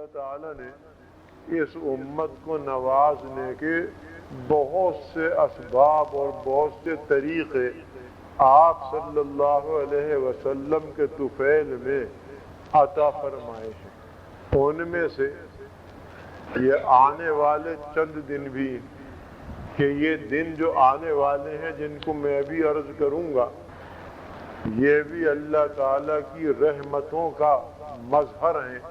اللہ تعالیٰ نے اس امت کو نوازنے کے بہت سے اسباب اور بہت سے طریقے آپ صلی اللہ علیہ وسلم کے طفیل میں عطا فرمائے ہیں۔ ان میں سے یہ آنے والے چند دن بھی کہ یہ دن جو آنے والے ہیں جن کو میں بھی عرض کروں گا، یہ بھی اللہ تعالیٰ کی رحمتوں کا مظہر ہیں،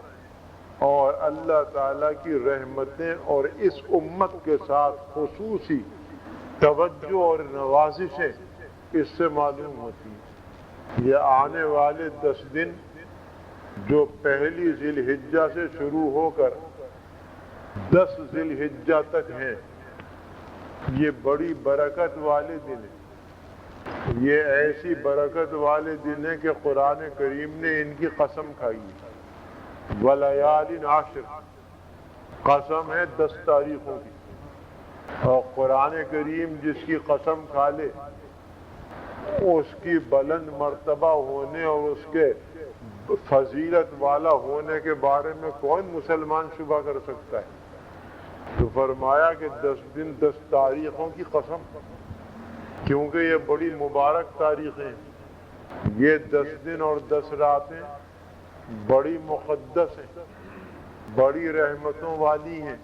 اور اللہ تعالیٰ کی رحمتیں اور اس امت کے ساتھ خصوصی توجہ اور نوازشیں اس سے معلوم ہوتی ہیں۔ یہ آنے والے 10 دن جو پہلی ذی الحجہ سے شروع ہو کر 10 ذی الحجہ تک ہیں، یہ بڑی برکت والے دن ہیں۔ یہ ایسی برکت والے دن ہیں کہ قرآن کریم نے ان کی قسم کھائی ہے۔ وَلَيَالٍ عَشْرٍ، قسم ہے 10 تاریخوں کی، اور قرآن کریم جس کی قسم کھا لے اس کی بلند مرتبہ ہونے اور اس کے فضیلت والا ہونے کے بارے میں کون مسلمان شبہ کر سکتا ہے؟ تو فرمایا کہ 10 دن 10 تاریخوں کی قسم، کیونکہ یہ بڑی مبارک تاریخیں ہیں۔ یہ 10 دن اور 10 راتیں بڑی مقدس ہیں، بڑی رحمتوں والی ہیں،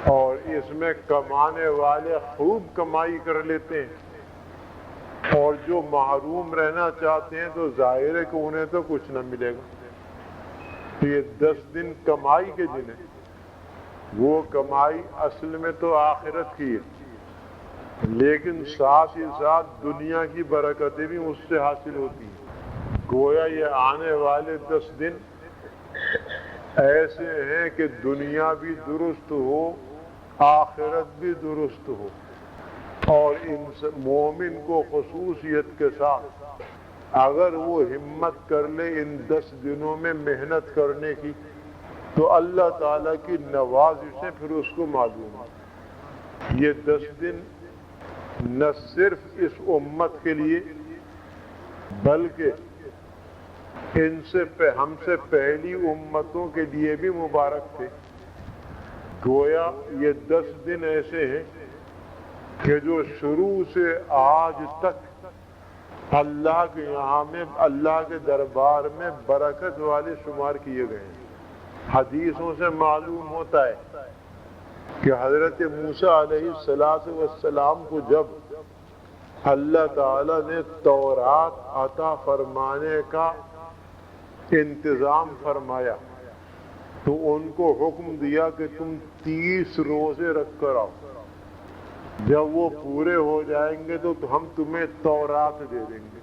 اور اس میں کمانے والے خوب کمائی کر لیتے ہیں، اور جو محروم رہنا چاہتے ہیں تو ظاہر ہے کہ انہیں تو کچھ نہ ملے گا۔ تو یہ 10 دن کمائی کے دن ہیں۔ وہ کمائی اصل میں تو آخرت کی ہے، لیکن ساتھ ہی ساتھ دنیا کی برکتیں بھی اس سے حاصل ہوتی ہیں۔ گویا یہ آنے والے 10 دن ایسے ہیں کہ دنیا بھی درست ہو، آخرت بھی درست ہو، اور مومن کو خصوصیت کے ساتھ اگر وہ ہمت کر لے ان 10 دنوں میں محنت کرنے کی تو اللہ تعالیٰ کی نوازشیں پھر اس کو معلوم ہے۔ یہ 10 دن نہ صرف اس امت کے لیے بلکہ ہم سے پہلی امتوں کے لیے بھی مبارک تھے۔ گویا یہ 10 دن ایسے ہیں کہ جو شروع سے آج تک اللہ کے یہاں میں، اللہ کے دربار میں برکت والے شمار کیے گئے ہیں۔ حدیثوں سے معلوم ہوتا ہے کہ حضرت موسیٰ علیہ السلام کو جب اللہ تعالیٰ نے تورات عطا فرمانے کا انتظام فرمایا تو ان کو حکم دیا کہ تم 30 روزے رکھ کر آؤ، جب وہ پورے ہو جائیں گے تو ہم تمہیں تورات دے دیں گے۔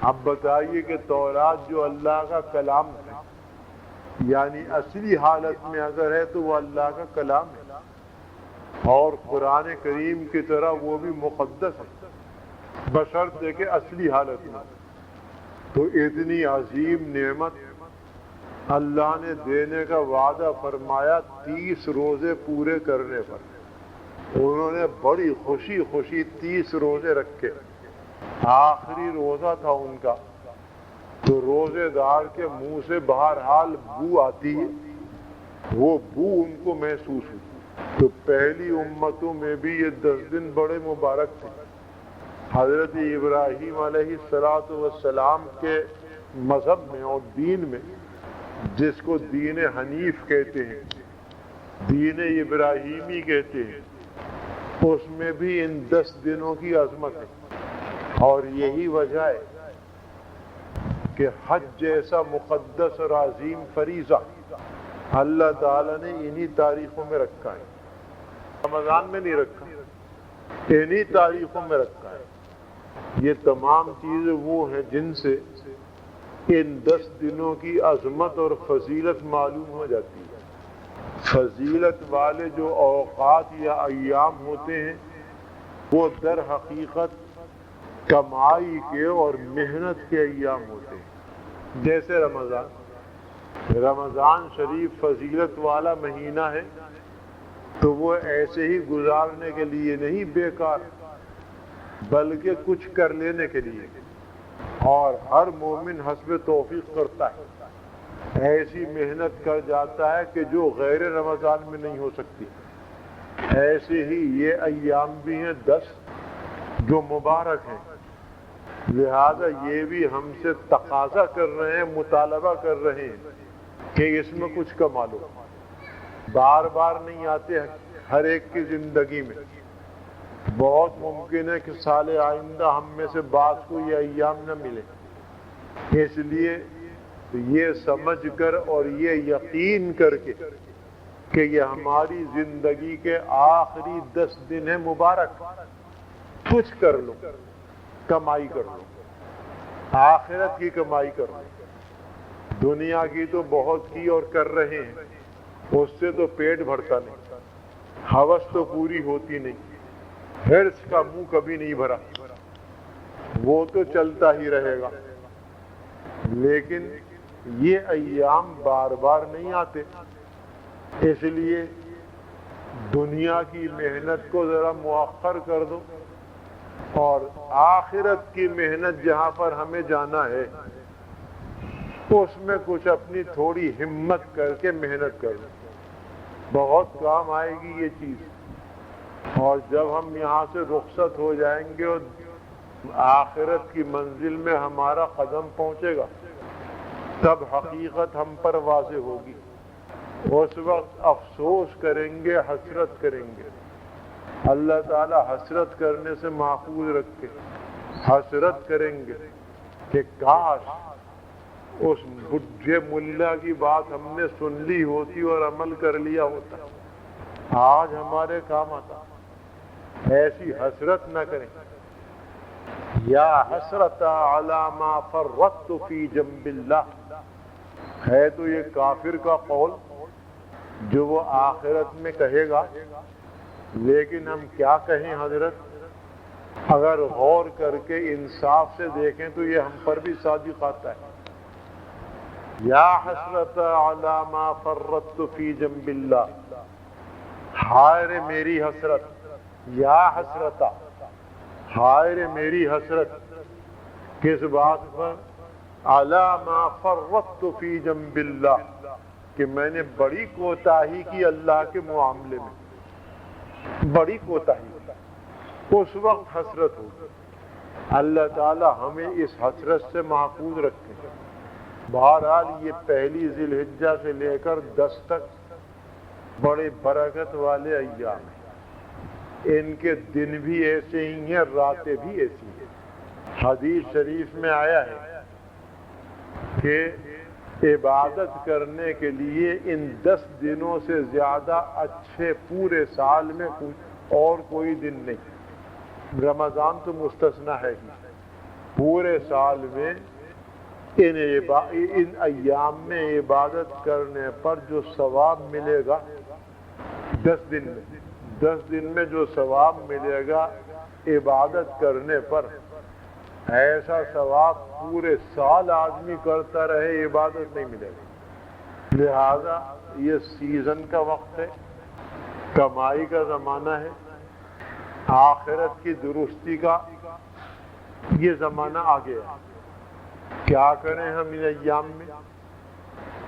اب بتائیے کہ تورات جو اللہ کا کلام ہے، یعنی اصلی حالت میں اگر ہے تو وہ اللہ کا کلام ہے، اور قرآن کریم کی طرح وہ بھی مقدس ہے، بشرطے کہ اصلی حالت میں۔ تو اتنی عظیم نعمت اللہ نے دینے کا وعدہ فرمایا 30 روزے پورے کرنے پر۔ انہوں نے بڑی خوشی 30 روزے رکھے۔ آخری روزہ تھا ان کا، تو روزے دار کے منہ سے بہرحال بو آتی ہے، وہ بو ان کو محسوس ہوئی۔ تو پہلی امتوں میں بھی یہ 10 دن بڑے مبارک تھے۔ حضرت ابراہیم علیہ السلام کے مذہب میں اور دین میں، جس کو دین حنیف کہتے ہیں، دین ابراہیمی کہتے ہیں، اس میں بھی ان 10 دنوں کی عظمت ہے، اور یہی وجہ ہے کہ حج جیسا مقدس اور عظیم فریضہ اللہ تعالیٰ نے انہی تاریخوں میں رکھا ہے، رمضان میں نہیں رکھا، انہی تاریخوں میں رکھا ہے۔ یہ تمام چیزیں وہ ہیں جن سے ان 10 دنوں کی عظمت اور فضیلت معلوم ہو جاتی ہے۔ فضیلت والے جو اوقات یا ایام ہوتے ہیں وہ در حقیقت کمائی کے اور محنت کے ایام ہوتے ہیں۔ جیسے رمضان شریف فضیلت والا مہینہ ہے، تو وہ ایسے ہی گزارنے کے لیے نہیں بیکار، بلکہ کچھ کر لینے کے لیے، اور ہر مومن حسب توفیق کرتا ہے۔ ایسی محنت کر جاتا ہے کہ جو غیر رمضان میں نہیں ہو سکتی۔ ایسے ہی یہ ایام بھی ہیں 10 جو مبارک ہیں، لہذا یہ بھی ہم سے تقاضا کر رہے ہیں، مطالبہ کر رہے ہیں کہ اس میں کچھ کما لو۔ بار بار نہیں آتے ہر ایک کی زندگی میں، بہت ممکن ہے کہ سال آئندہ ہم میں سے بعض کو یہ ایام نہ ملے۔ اس لیے یہ سمجھ کر اور یہ یقین کر کے کہ یہ ہماری زندگی کے آخری 10 دن ہیں مبارک، کچھ کر لو، کمائی کر لو، آخرت کی کمائی کر لو۔ دنیا کی تو بہت کی اور کر رہے ہیں، اس سے تو پیٹ بھرتا نہیں، ہوس تو پوری ہوتی نہیں، حرص کا منہ کبھی نہیں بھرا، وہ تو چلتا ہی رہے گا۔ لیکن یہ ایام بار بار نہیں آتے، اس لیے دنیا کی محنت کو ذرا مؤخر کر دو اور آخرت کی محنت جہاں پر ہمیں جانا ہے اس میں کچھ اپنی تھوڑی ہمت کر کے محنت کر دو، بہت کام آئے گی یہ چیز۔ اور جب ہم یہاں سے رخصت ہو جائیں گے اور آخرت کی منزل میں ہمارا قدم پہنچے گا تب حقیقت ہم پر واضح ہوگی، اس وقت افسوس کریں گے، حسرت کریں گے۔ اللہ تعالی حسرت کرنے سے محفوظ رکھے۔ حسرت کریں گے کہ کاش اس بڈھے ملا کی بات ہم نے سن لی ہوتی اور عمل کر لیا ہوتا، آج ہمارے کام آتا۔ ایسی حسرت نہ کریں۔ یا حسرت علی ما فرطت فی جنب اللہ، ہے تو یہ کافر کا قول جو وہ آخرت میں کہے گا، لیکن ہم کیا کہیں حضرت؟ اگر غور کر کے انصاف سے دیکھیں تو یہ ہم پر بھی صادق آتا ہے۔ یا حسرت علی ما فرطت فی جنب اللہ، ہائے رے میری حسرت، یا حسرتا، ہائے رے میری حسرت، کس بات پر؟ علی ما فرطت فی جنب اللہ، کہ میں نے بڑی کوتاہی کی اللہ کے معاملے میں، بڑی کوتاہی، اس وقت حسرت ہوگی۔ اللہ تعالی ہمیں اس حسرت سے محفوظ رکھے۔ بہرحال یہ پہلی ذی الحجہ سے لے کر 10 تک بڑے برکت والے ایام ہیں، ان کے دن بھی ایسے ہی ہیں، راتیں بھی ایسی ہیں۔ حدیث شریف میں آیا ہے کہ عبادت کرنے کے لیے ان 10 دنوں سے زیادہ اچھے پورے سال میں اور کوئی دن نہیں، رمضان تو مستثنی ہے ہی۔ پورے سال میں ان ایام میں عبادت کرنے پر جو ثواب ملے گا 10 دن میں جو ثواب ملے گا عبادت کرنے پر، ایسا ثواب پورے سال آدمی کرتا رہے عبادت نہیں ملے گا۔ لہذا یہ سیزن کا وقت ہے، کمائی کا زمانہ ہے، آخرت کی درستی کا یہ زمانہ آ گیا ہے۔ کیا کریں ہم ان ایام میں؟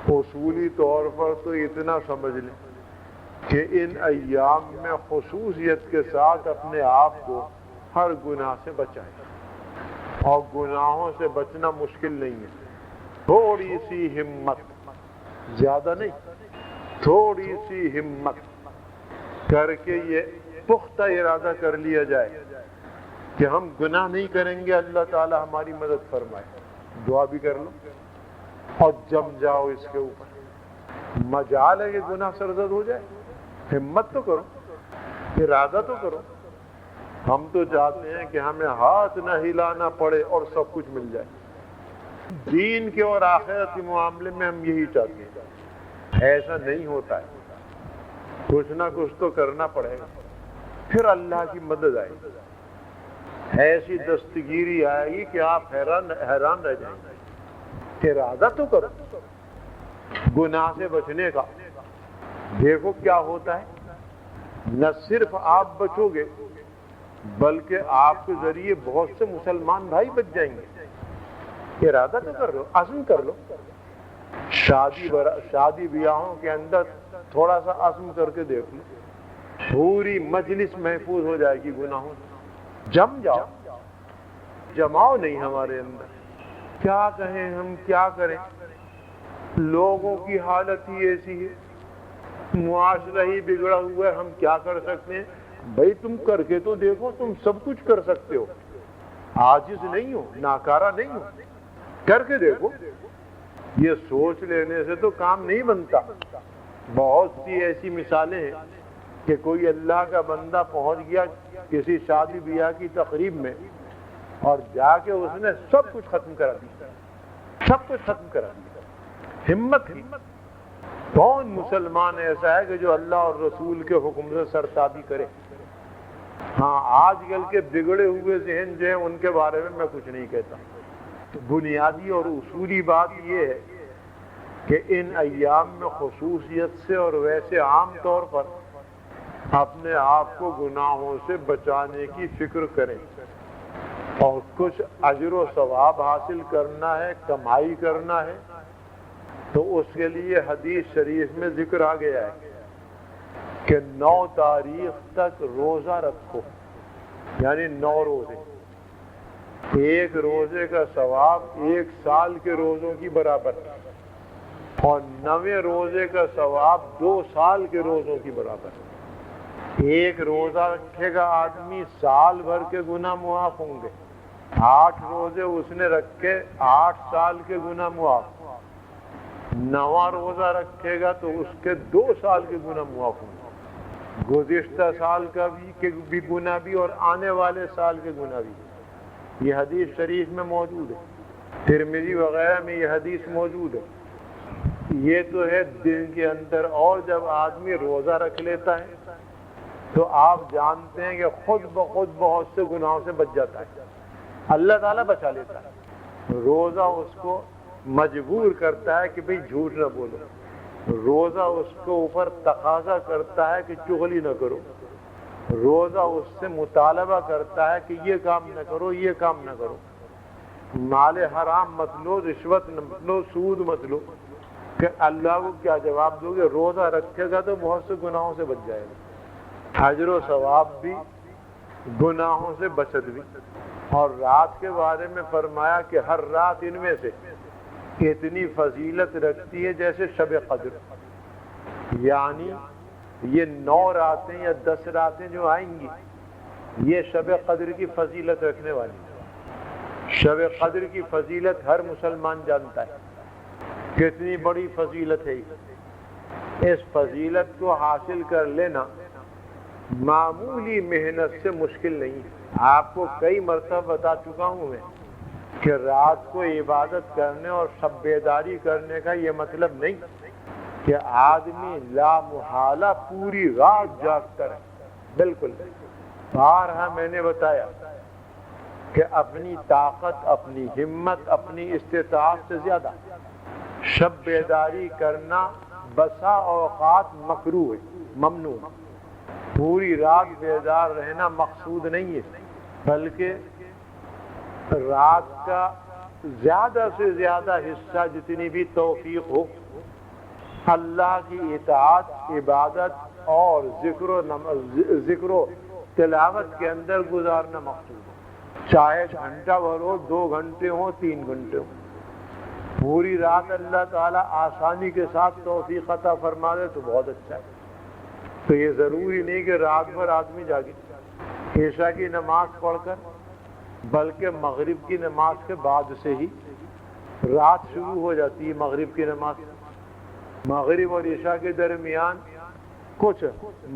اصولی طور پر تو اتنا سمجھ لیں کہ ان ایام میں خصوصیت کے ساتھ اپنے آپ کو ہر گناہ سے بچائیں، اور گناہوں سے بچنا مشکل نہیں ہے۔ تھوڑی سی ہمت، زیادہ نہیں، تھوڑی سی ہمت کر کے یہ پختہ ارادہ کر لیا جائے کہ ہم گناہ نہیں کریں گے، اللہ تعالی ہماری مدد فرمائے۔ دعا بھی کر لو اور جم جاؤ اس کے اوپر، مجال ہے کہ گناہ سرزد ہو جائے، ہمت تو کرو، ارادہ تو کرو۔ ہم تو چاہتے ہیں کہ ہمیں ہاتھ نہ ہلانا پڑے اور سب کچھ مل جائے۔ دین کے اور آخرت کے معاملے میں ہم یہی چاہتے ہیں، ایسا نہیں ہوتا ہے، کچھ نہ کچھ تو کرنا پڑے گا، پھر اللہ کی مدد آئے گی، ایسی دستگیری آئے گی کہ آپ حیران رہ جائیں گے۔ ارادہ تو کرو گناہ سے بچنے کا۔ دیکھو کیا ہوتا ہے، نہ صرف آپ بچو گے بلکہ آپ کے ذریعے بہت سے مسلمان بھائی بچ جائیں گے۔ ارادہ تو کر لو، عزم کر لو، شادی بیاہوں کے اندر تھوڑا سا عزم کر کے دیکھ لو، پوری مجلس محفوظ ہو جائے گی گناہوں سے۔ جم جاؤ، جماؤ نہیں ہمارے اندر، کیا کہیں ہم، کیا کریں؟ لوگوں کی حالت ہی ایسی ہے، معاشرہ ہی بگڑا ہوا ہے، ہم کیا کر سکتے ہیں؟ بھائی تم کر کے تو دیکھو، تم سب کچھ کر سکتے ہو، عاجز نہیں ہو، ناکارہ نہیں ہو، کر کے دیکھو۔ یہ سوچ لینے سے تو کام نہیں بنتا۔ بہت سی ایسی مثالیں ہیں کہ کوئی اللہ کا بندہ پہنچ گیا کسی شادی بیاہ کی تقریب میں اور جا کے اس نے سب کچھ ختم کرا دیا، سب کچھ ختم کرا دیا، ہمت کی۔ کون مسلمان ایسا ہے کہ جو اللہ اور رسول کے حکم سے سرتابی کرے؟ ہاں، آج کل کے بگڑے ہوئے ذہن جو ہیں ان کے بارے میں میں کچھ نہیں کہتا۔ بنیادی اور اصولی بات یہ ہے کہ ان ایام میں خصوصیت سے اور ویسے عام طور پر اپنے آپ کو گناہوں سے بچانے کی فکر کریں، اور کچھ اجر و ثواب حاصل کرنا ہے، کمائی کرنا ہے، تو اس کے لیے حدیث شریف میں ذکر آ گیا ہے کہ 9 تاریخ تک روزہ رکھو، یعنی 9 روزے۔ ایک روزے کا ثواب 1 سال کے روزوں کی برابر، اور 9ویں روزے کا ثواب 2 سال کے روزوں کی برابر۔ ایک روزہ رکھے گا آدمی، سال بھر کے گناہ معاف ہوں گے۔ 8 روزے اس نے رکھے، 8 سال کے گناہ معاف۔ 9واں روزہ رکھے گا تو اس کے 2 سال کے گناہ معاف ہوں گے، گزشتہ سال کا بھی گناہ بھی اور آنے والے سال کے گناہ بھی۔ یہ حدیث شریف میں موجود ہے، ترمذی وغیرہ میں یہ حدیث موجود ہے۔ یہ تو ہے دن کے اندر، اور جب آدمی روزہ رکھ لیتا ہے تو آپ جانتے ہیں کہ خود بخود بہت سے گناہوں سے بچ جاتا ہے، اللہ تعالیٰ بچا لیتا ہے۔ روزہ اس کو مجبور کرتا ہے کہ بھئی جھوٹ نہ بولو، روزہ اس کو اوپر تقاضا کرتا ہے کہ چغلی نہ کرو، روزہ اس سے مطالبہ کرتا ہے کہ یہ کام نہ کرو، یہ کام نہ کرو، مال حرام مت لو، رشوت مت لو، سود مت لو۔ کہ اللہ کو کیا جواب دو گے؟ روزہ رکھے گا تو بہت سے گناہوں سے بچ جائے گا، اجر و ثواب بھی، گناہوں سے بچت بھی۔ اور رات کے بارے میں فرمایا کہ ہر رات ان میں سے اتنی فضیلت رکھتی ہے جیسے شب قدر، یعنی یہ 9 راتیں یا 10 راتیں جو آئیں گی یہ شب قدر کی فضیلت رکھنے والی۔ شب قدر کی فضیلت ہر مسلمان جانتا ہے، کتنی بڑی فضیلت ہے۔ اس فضیلت کو حاصل کر لینا معمولی محنت سے مشکل نہیں ہے۔ آپ کو کئی مرتبہ بتا چکا ہوں میں کہ رات کو عبادت کرنے اور شب بیداری کرنے کا یہ مطلب نہیں کہ آدمی لا محالہ پوری رات جاگتا رہے، بالکل۔ بارہا میں نے بتایا کہ اپنی طاقت، اپنی ہمت، اپنی استطاعت سے زیادہ شب بیداری کرنا بسا اوقات مکروہ ہے، ممنوع۔ پوری رات بیدار رہنا مقصود نہیں ہے، بلکہ رات کا زیادہ سے زیادہ حصہ جتنی بھی توفیق ہو اللہ کی اطاعت، عبادت اور ذکر و تلاوت کے اندر گزارنا مقصود ہے۔ چاہے گھنٹہ بھر ہو، 2 گھنٹے ہوں، 3 گھنٹے ہوں، پوری رات اللہ تعالیٰ آسانی کے ساتھ توفیق عطا فرما دے تو بہت اچھا ہے۔ تو یہ ضروری نہیں کہ رات بھر آدمی جاگے، عشاء کی نماز پڑھ کر، بلکہ مغرب کی نماز کے بعد سے ہی رات شروع ہو جاتی ہے۔ مغرب کی نماز، مغرب اور عشاء کے درمیان کچھ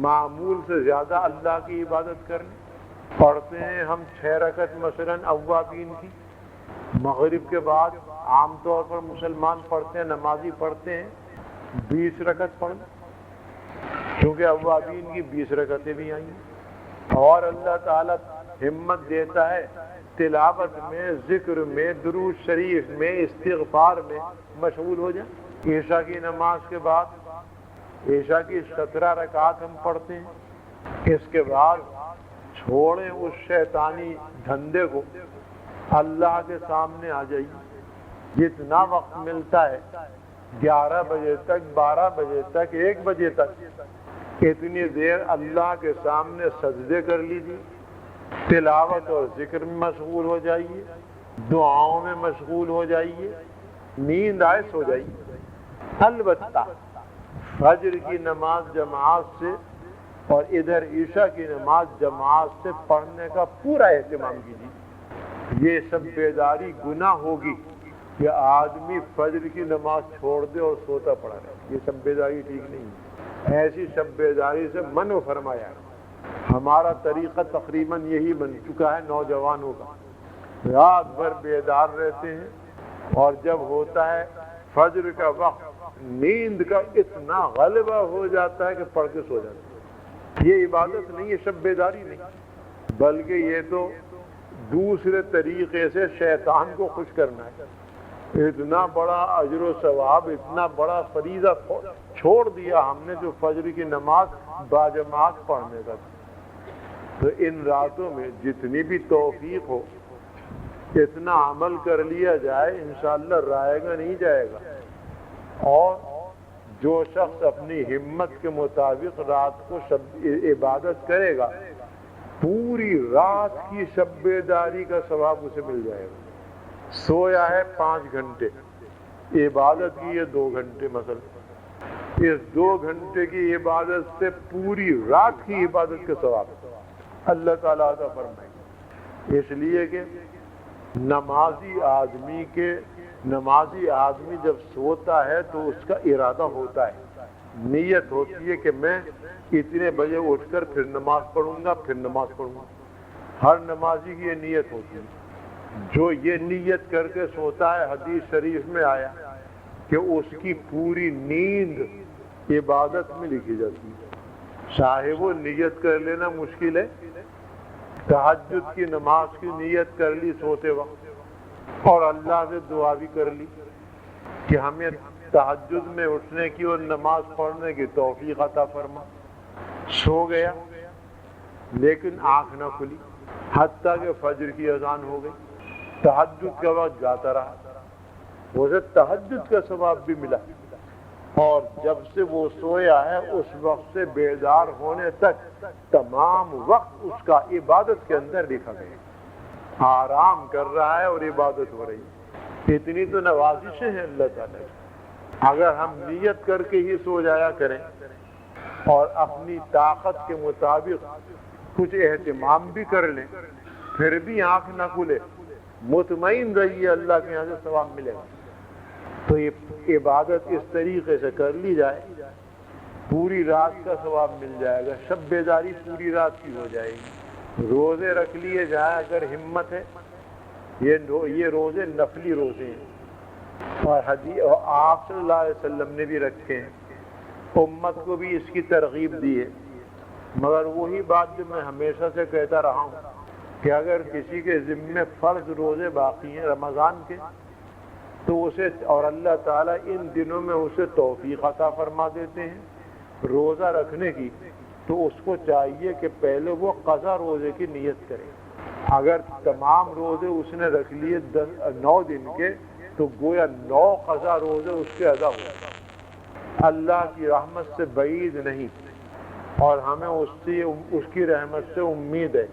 معمول سے زیادہ اللہ کی عبادت کرنے پڑھتے ہیں ہم 6 رکعت مثلاً اوابین کی۔ مغرب کے بعد عام طور پر مسلمان پڑھتے ہیں، نمازی پڑھتے ہیں 20 رکعت پڑھیں، کیونکہ اوابین کی 20 رکعتیں بھی آئیں ہیں۔ اور اللہ تعالیٰ ہمت دیتا ہے تلاوت میں، ذکر میں، درود شریف میں، استغفار میں مشغول ہو جائیں۔ عشاء کی نماز کے بعد عشاء کی 17 رکعات ہم پڑھتے ہیں۔ اس کے بعد چھوڑیں اس شیطانی دھندے کو، اللہ کے سامنے آ جائیے۔ جتنا وقت ملتا ہے 11 بجے تک، 12 بجے تک، 1 بجے تک اتنی دیر اللہ کے سامنے سجدے کر لیجیے، تلاوت اور ذکر میں مشغول ہو جائیے، دعاؤں میں مشغول ہو جائیے، نیند آئے سو جائیے۔ البتہ فجر کی نماز جماعت سے اور ادھر عشاء کی نماز جماعت سے پڑھنے کا پورا اہتمام کیجیے۔ یہ سب بیداری گناہ ہوگی کہ آدمی فجر کی نماز چھوڑ دے اور سوتا پڑا رہے، یہ سب بیداری ٹھیک نہیں ہے، ایسی سب بیداری سے منع فرمایا۔ ہمارا طریقہ تقریباً یہی بن چکا ہے نوجوانوں کا، رات بھر بیدار رہتے ہیں اور جب ہوتا ہے فجر کا وقت نیند کا اتنا غلبہ ہو جاتا ہے کہ پڑھ کے سو جاتے ہیں۔ یہ عبادت نہیں ہے، شب بیداری نہیں، بلکہ یہ تو دوسرے طریقے سے شیطان کو خوش کرنا ہے۔ اتنا بڑا اجر و ثواب، اتنا بڑا فریضہ چھوڑ دیا ہم نے جو فجر کی نماز باجماعت پڑھنے کا۔ تو ان راتوں میں جتنی بھی توفیق ہو اتنا عمل کر لیا جائے، انشاءاللہ رائے گا نہیں جائے گا۔ اور جو شخص اپنی ہمت کے مطابق رات کو عبادت کرے گا، پوری رات کی شب بیداری کا ثواب اسے مل جائے گا۔ سویا ہے 5 گھنٹے، عبادت کی ہے 2 گھنٹے مثلا، اس 2 گھنٹے کی عبادت سے پوری رات کی عبادت کا ثواب اللہ تعالیٰ عطا فرمائے۔ اس لیے کہ نمازی آدمی جب سوتا ہے تو اس کا ارادہ ہوتا ہے، نیت ہوتی ہے کہ میں اتنے بجے اٹھ کر پھر نماز پڑھوں گا، پھر نماز پڑھوں گا۔ ہر نمازی کی یہ نیت ہوتی ہے۔ جو یہ نیت کر کے سوتا ہے، حدیث شریف میں آیا کہ اس کی پوری نیند عبادت میں لکھی جاتی ہے۔ چاہے وہ نیت کر لینا مشکل ہے، تہجد کی نماز کی نیت کر لی سوتے وقت اور اللہ سے دعا بھی کر لی کہ ہمیں تہجد میں اٹھنے کی اور نماز پڑھنے کی توفیق عطا فرما۔ سو گیا لیکن آنکھ نہ کھلی حتیٰ کہ فجر کی اذان ہو گئی، تہجد کا وقت جاتا رہا، اسے تہجد کا ثواب بھی ملا، اور جب سے وہ سویا ہے اس وقت سے بیدار ہونے تک تمام وقت اس کا عبادت کے اندر لکھا گیا، آرام کر رہا ہے اور عبادت ہو رہی ہے۔ اتنی تو نوازشیں ہیں اللہ تعالیٰ کی۔ اگر ہم نیت کر کے ہی سو جایا کریں اور اپنی طاقت کے مطابق کچھ اہتمام بھی کر لیں، پھر بھی آنکھ نہ کھلے، مطمئن رہیے اللہ کے یہاں سے ثواب ملے گا۔ تو یہ عبادت اس طریقے سے کر لی جائے، پوری رات کا ثواب مل جائے گا، شب بیداری پوری رات کی ہو جائے گی۔ روزے رکھ لیے جائیں اگر ہمت ہے، یہ روزے نفلی روزے ہیں، اور آپ صلی اللہ علیہ وسلم نے بھی رکھے ہیں، امت کو بھی اس کی ترغیب دی ہے۔ مگر وہی بات جو میں ہمیشہ سے کہتا رہا ہوں کہ اگر کسی کے ذمے فرض روزے باقی ہیں رمضان کے، تو اسے، اور اللہ تعالیٰ ان دنوں میں اسے توفیق عطا فرما دیتے ہیں روزہ رکھنے کی، تو اس کو چاہیے کہ پہلے وہ قضا روزے کی نیت کرے۔ اگر تمام روزے اس نے رکھ لیے 9 دن کے، تو گویا 9 قضا روزے اس کے ادا ہوئے۔ اللہ کی رحمت سے بعید نہیں، اور ہمیں اس کی رحمت سے امید ہے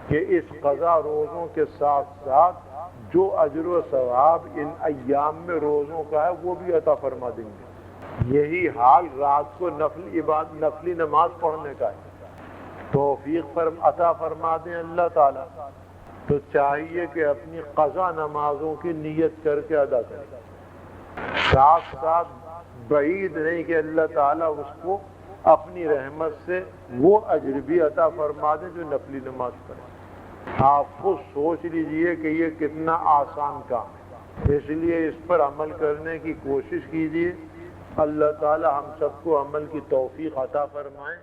کہ اس قضا روزوں کے ساتھ ساتھ جو اجر و ثواب ان ایام میں روزوں کا ہے وہ بھی عطا فرما دیں گے۔ یہی حال رات کو نفلی نماز پڑھنے کا ہے، توفیق عطا فرما دیں اللہ تعالیٰ، تو چاہیے کہ اپنی قضا نمازوں کی نیت کر کے ادا کریں۔ ساتھ ساتھ بعید نہیں کہ اللہ تعالیٰ اس کو اپنی رحمت سے وہ اجر بھی عطا فرما دیں جو نفلی نماز پڑھے۔ آپ خود سوچ لیجئے کہ یہ کتنا آسان کام ہے، اس لیے اس پر عمل کرنے کی کوشش کیجئے۔ اللہ تعالی ہم سب کو عمل کی توفیق عطا فرمائے۔